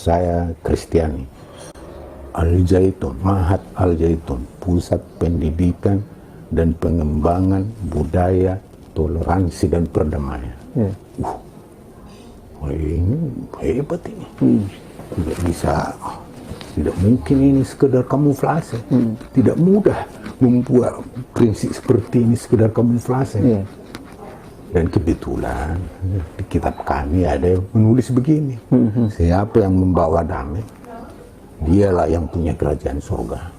Saya Kristiani. Al-Zaitun, Mahat Al-Zaitun, Pusat Pendidikan dan Pengembangan Budaya, Toleransi dan Perdamaian. Ini hebat ini. Tidak bisa, tidak mungkin ini sekedar kamuflase. Tidak mudah membuat prinsip seperti ini sekedar kamuflase. Dan kebetulan di kitab kami ada yang menulis begini. Siapa yang membawa damai, dialah yang punya kerajaan surga.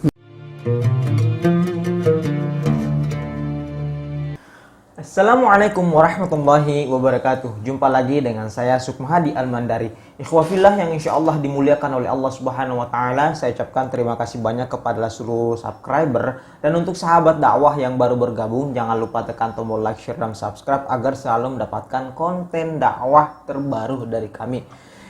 Assalamualaikum warahmatullahi wabarakatuh. Jumpa lagi dengan saya Sukmahadi Al-Mandari. Ikhwafillah yang insya Allah dimuliakan oleh Allah Subhanahu Wa Taala. Saya ucapkan terima kasih banyak kepada seluruh subscriber. Dan untuk sahabat dakwah yang baru bergabung, jangan lupa tekan tombol like, share, dan subscribe agar selalu mendapatkan konten dakwah terbaru dari kami.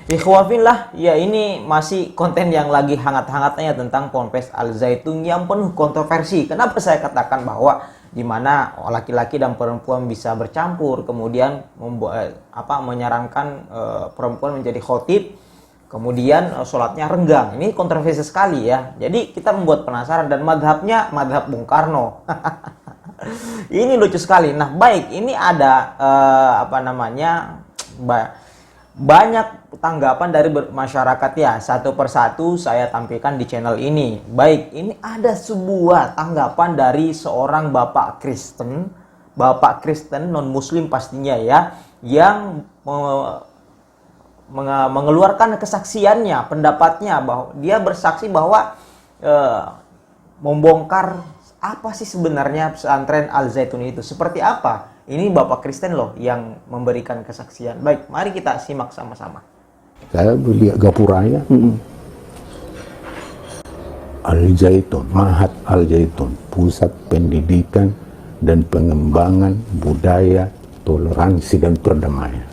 Ikhwafillah, ya ini masih konten yang lagi hangat-hangatnya tentang Ponpes Al-Zaitun yang penuh kontroversi. Kenapa saya katakan bahwa di mana laki-laki dan perempuan bisa bercampur, kemudian menyarankan perempuan menjadi khotib, kemudian sholatnya renggang. Ini kontroversi sekali ya. Jadi kita membuat penasaran, dan madhabnya madhab Bung Karno. Ini lucu sekali. Nah baik, ini ada banyak tanggapan dari masyarakat ya. Satu persatu saya tampilkan di channel ini. Baik, ini ada sebuah tanggapan dari seorang bapak Kristen non muslim pastinya ya, yang mengeluarkan kesaksiannya, pendapatnya, bahwa dia bersaksi bahwa membongkar apa sih sebenarnya pesantren Al-Zaitun itu, seperti apa. Ini Bapak Kristen loh yang memberikan kesaksian. Baik, mari kita simak sama-sama. Saya melihat gapuranya. Al-Zaitun, Mahat Al-Zaitun, Pusat Pendidikan dan Pengembangan Budaya, Toleransi dan Perdamaian.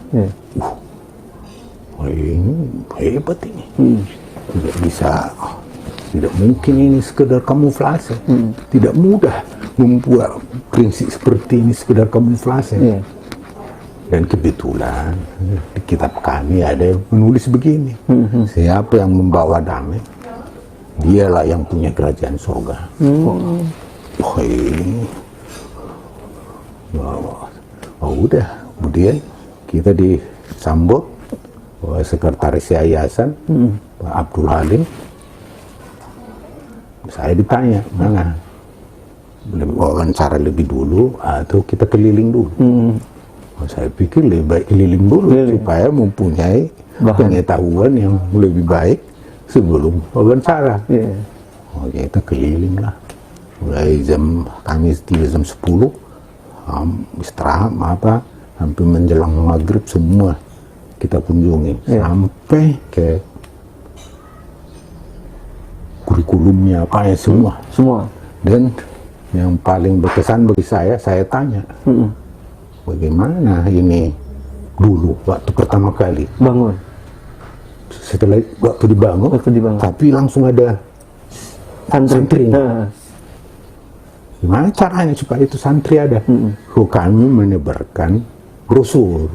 Ini hebat ini. Tidak bisa, tidak mungkin ini sekedar kamuflase. Tidak mudah membuat prinsip seperti ini sekedar kamuflase. Dan kebetulan di kitab kami ada yang menulis begini. Siapa yang membawa damai, dialah yang punya kerajaan surga. Udah, kemudian kita disambut oleh sekretaris yayasan Pak Abdul Halim. Saya ditanya, mana wawancara lebih dulu atau kita keliling dulu? Saya pikir lebih baik keliling dulu supaya mempunyai pengetahuan yang lebih baik sebelum wawancara. Kita keliling lah, mulai kami tiba jam 10, istirahat sampai menjelang maghrib semua kita kunjungi, sampai ke kurikulumnya apa ya semua. Dan yang paling berkesan bagi saya tanya, bagaimana ini dulu waktu pertama kali bangun, setelah waktu dibangun, tapi langsung ada santri. Gimana caranya supaya itu santri ada? Kami menyebarkan brosur.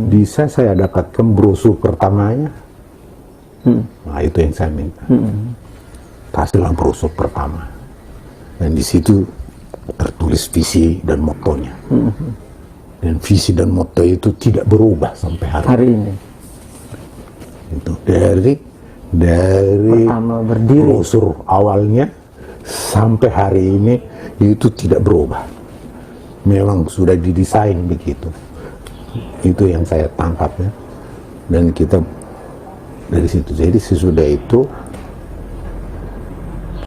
Bisa saya dapatkan brosur pertamanya. Nah itu yang saya minta. Kasihlah brosur pertama. Dan di situ tertulis visi dan motonya. Dan visi dan moto itu tidak berubah sampai hari ini. Itu dari brosur awalnya sampai hari ini itu tidak berubah. Memang sudah didesain begitu. Itu yang saya tangkap ya. Dan kita dari situ. Jadi sesudah itu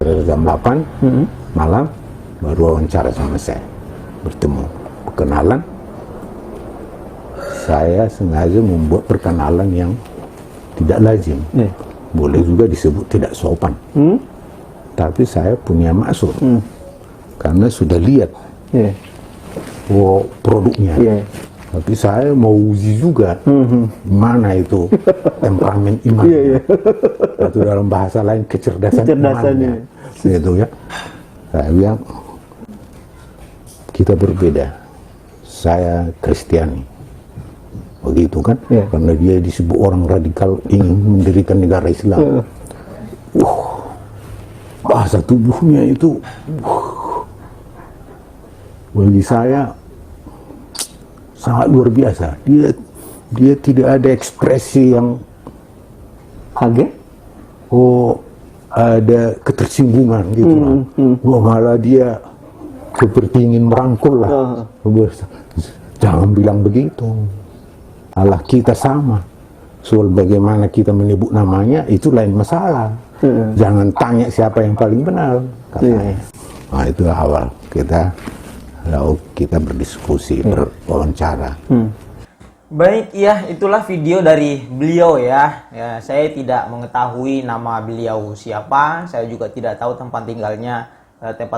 jam 8 malam baru wawancara sama saya, bertemu, perkenalan. Saya sengaja membuat perkenalan yang tidak lazim, boleh juga disebut tidak sopan. Tapi saya punya maksud, karena sudah lihat produknya. Tapi saya mau uji juga mana itu temperamen iman. Itu dalam bahasa lain kecerdasan imannya. Gitu ya. Saya bilang kita berbeda. Saya Kristiani. begitu kan? Iya. Karena dia disebut orang radikal ingin mendirikan negara Islam. Bahasa tubuhnya itu bagi saya sangat luar biasa. Dia tidak ada ekspresi yang Kaget? ada ketersinggungan gitu lah. Wah, malah dia seperti ingin merangkul lah. Jangan bilang begitu. Allah kita sama. Soal bagaimana kita menyebut namanya itu lain masalah. Jangan tanya siapa yang paling benar, katanya. Nah, itu awal kita lalu kita berdiskusi, berwawancara. Baik, ya itulah video dari beliau ya. Saya tidak mengetahui nama beliau siapa, saya juga tidak tahu tempat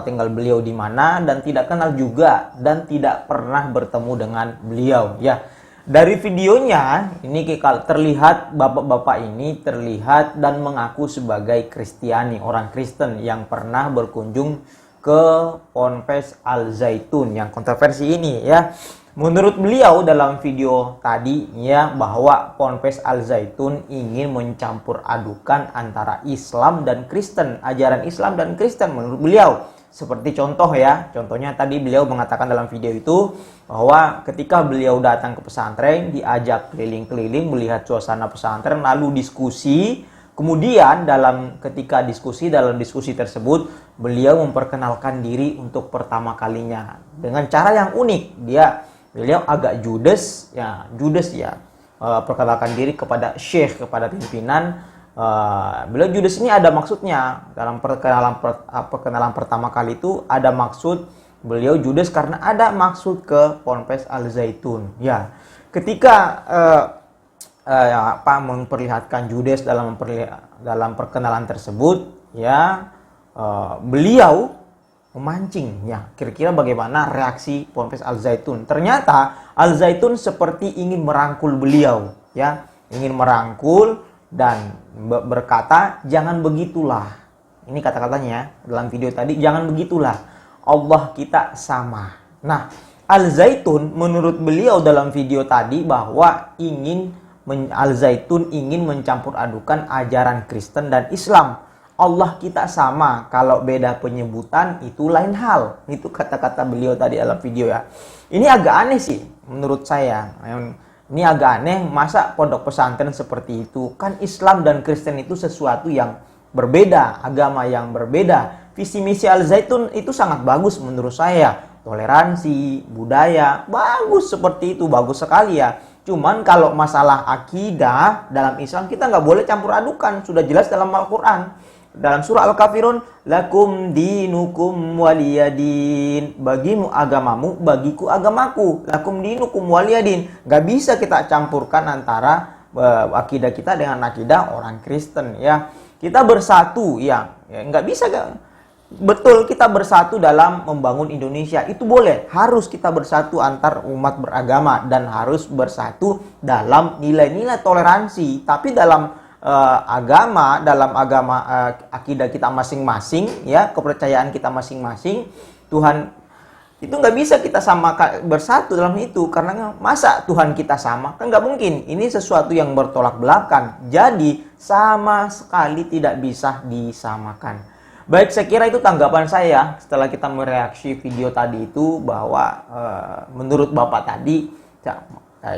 tinggal beliau di mana, dan tidak kenal juga dan tidak pernah bertemu dengan beliau ya. Dari videonya ini terlihat bapak-bapak ini terlihat dan mengaku sebagai Kristiani, orang Kristen yang pernah berkunjung ke Ponpes Al Zaitun yang kontroversi ini ya. Menurut beliau dalam video tadi ya, bahwa Ponpes Al Zaitun ingin mencampur adukan antara Islam dan Kristen, ajaran Islam dan Kristen menurut beliau. Seperti contoh ya, contohnya tadi beliau mengatakan dalam video itu bahwa ketika beliau datang ke pesantren, diajak keliling-keliling melihat suasana pesantren lalu diskusi. Kemudian ketika dalam diskusi tersebut beliau memperkenalkan diri untuk pertama kalinya dengan cara yang unik. Beliau agak judes ya, perkenalkan diri kepada syekh, kepada pimpinan. Beliau judes ini ada maksudnya. Dalam perkenalan pertama kali itu ada maksud beliau judes karena ada maksud ke Ponpes Al Zaitun ya. Ketika memperlihatkan judes dalam perkenalan tersebut ya, beliau memancing ya, kira-kira bagaimana reaksi Ponpes Al Zaitun. Ternyata Al Zaitun seperti ingin merangkul beliau ya, ingin merangkul dan berkata, jangan begitulah. Ini kata-katanya dalam video tadi, jangan begitulah, Allah kita sama. Nah, Al Zaitun menurut beliau dalam video tadi bahwa Al Zaitun ingin mencampur adukan ajaran Kristen dan Islam. Allah kita sama, kalau beda penyebutan itu lain hal. Itu kata-kata beliau tadi dalam video ya. Ini agak aneh sih menurut saya. Ini agak aneh, masa pondok pesantren seperti itu? Kan Islam dan Kristen itu sesuatu yang berbeda, agama yang berbeda. Visi misi Al Zaitun itu sangat bagus menurut saya. Toleransi, budaya, bagus seperti itu, bagus sekali ya. Cuman kalau masalah akidah dalam Islam kita nggak boleh campur adukan. Sudah jelas dalam Al-Quran. Dalam surah Al-Kafirun, lakum dinukum waliyadin, bagimu agamamu, bagiku agamaku. Lakum dinukum waliyadin. Gak bisa kita campurkan antara akidah kita dengan akidah orang Kristen ya. Kita bersatu ya, nggak bisa. Betul, kita bersatu dalam membangun Indonesia itu boleh. Harus kita bersatu antar umat beragama dan harus bersatu dalam nilai-nilai toleransi. Tapi dalam dalam agama akidah kita masing-masing ya, kepercayaan kita masing-masing, Tuhan itu nggak bisa kita sama bersatu dalam itu. Karena masa Tuhan kita sama, kan nggak mungkin. Ini sesuatu yang bertolak belakang, jadi sama sekali tidak bisa disamakan. Baik, saya kira itu tanggapan saya setelah kita mereaksi video tadi itu, bahwa menurut Bapak tadi ya,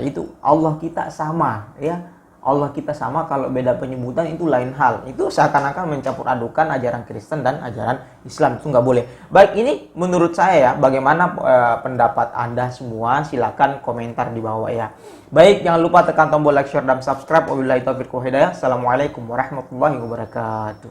itu Allah kita sama ya. Allah kita sama, kalau beda penyebutan itu lain hal. Itu seakan-akan mencampur adukan ajaran Kristen dan ajaran Islam. Itu nggak boleh. Baik, ini menurut saya ya. Bagaimana pendapat Anda semua? Silakan komentar di bawah ya. Baik, jangan lupa tekan tombol like, share, dan subscribe. Wabillahi taufiq wal hidayah. Assalamualaikum warahmatullahi wabarakatuh.